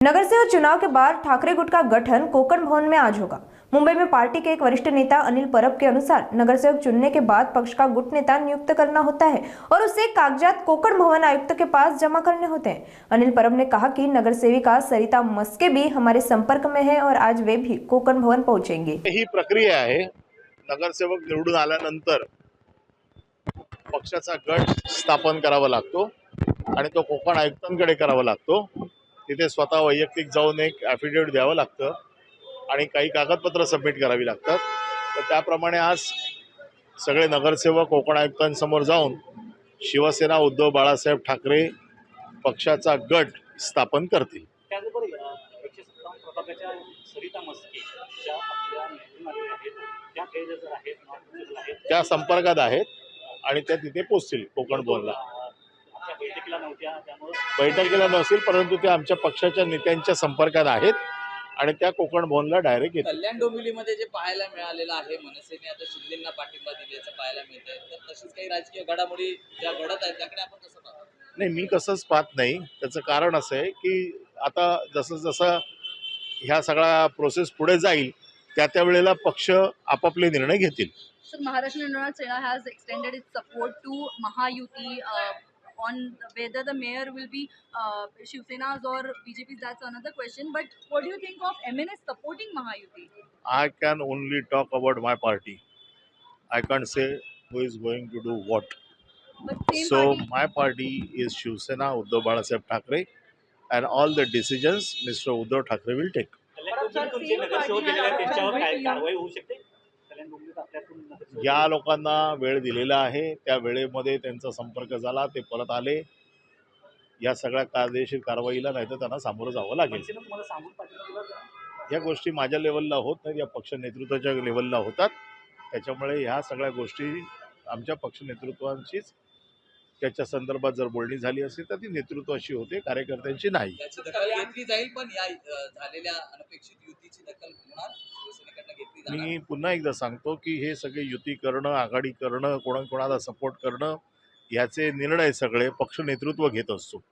नगर सेवक चुनाव के बाद ठाकरे गुट का गठन कोकण भवन में आज होगा। मुंबई में पार्टी के एक वरिष्ठ नेता अनिल परब के अनुसार नगर सेवक चुनने के बाद पक्ष का गुट नेता नियुक्त करना होता है और उससे कागजात कोकण भवन आयुक्त के पास जमा करने होते हैं। अनिल परब ने कहा कि नगर सेविका सरिता मस्के भी हमारे संपर्क में है और आज वे भी कोकण भवन पहुंचेंगे। ही प्रक्रिया आहे। नगरसेवक निवडून आल्यानंतर पक्षाचा गट स्थापन करावा लागतो आणि तो कोकण आयुक्तांकडे करावा लागतो। तिथे स्वतः वैयक्तिक जाऊन एक ॲफिडेविट द्यावं लागतं आणि काही कागदपत्र सबमिट करावी लागतात। तर त्याप्रमाणे आज सगळे नगरसेवक कोकण आयुक्तांसमोर जाऊन शिवसेना उद्धव बाळासाहेब ठाकरे पक्षाचा गट स्थापन करतील। त्याचबरोबर 157 प्रभागाच्या सरिता मस्के ज्या आपल्या निवडून आलेल्या आहेत त्या गैरहजर आहेत, त्या संपर्कात आहेत आणि त्या तिथे पोहोचतील कोकण भवनला। आमच्या बैठकीला नव्हत्या, त्यामुळे बैठकीला नसेल, परंतु ते आमच्या पक्षाच्या नेत्यांच्या संपर्कात आहेत आणि त्या कोकण भवनला डायरेक्ट येतील। कल्याण डोंबिवलीमध्ये जे पाहायला मिळालेलं आहे, मनसेने आता शिंदेंना पाठिंबा दिल्याचं पाहायला मिळतंय, तर तशीच काही राजकीय घडामोडी ज्या घडत आहेत त्याकडे आपण कसं पाहतो? नाही, मी कसंच पाहत नाही। त्याचं कारण असं आहे की आता जसं जसं ह्या सगळा प्रोसेस पुढे जाईल त्या वेळेला पक्ष आपापले निर्णय घेतील। So Maharashtra National Sena has extended its support to Mahayuti on whether the mayor will be Shiv Sena's or BJP's. That's another question. But what do you think of MNS supporting Mahayuti? I can only talk about my party. I can't say who is going to do what. But same So party. my party is Shiv Sena, Uddhav Balasaheb Thackeray, and all the decisions Mr. Uddhav Thackeray will take. कल्याण डोंबिवलीतून जे नगरसेवक गेलेले आहेत त्यांच्यावर काय कारवाई होऊ शकते? कल्याण डोंबिवलीत आपल्यातून नगरसेवक ज्या लोकांना वेळ दिलेला आहे त्या वेळेमध्ये त्यांचा संपर्क झाला, ते परत आले, या सगळ्या कायदेशीर कारवाईला नाही तर त्यांना सामोरं जावं लागेल। मनसेनं तुम्हाला सांगून पाठवलं का? या गोष्टी माझ्या लेवलला होत नाहीत, या पक्ष नेतृत्वाच्या लेवलला होतात। त्याच्यामुळे ह्या सगळ्या गोष्टी आमच्या पक्ष नेतृत्वांशीच त्याच्या संदर्भात जर बोलणी झाली असेल तर ती नेतृत्वाशी होते, कार्यकर्त्यांची नाही। त्याची दखल घेतली जाईल, पण या झालेल्या अनपेक्षित युतीची दखल होणार शिवसेनेकडनं घेतली जाणार? मी पुन्हा एकदा सांगतो की हे सगळे युती करणं, आघाडी करणं, कोणाकोणाला सपोर्ट करणं, याचे निर्णय सगळे पक्ष नेतृत्व घेत असतो।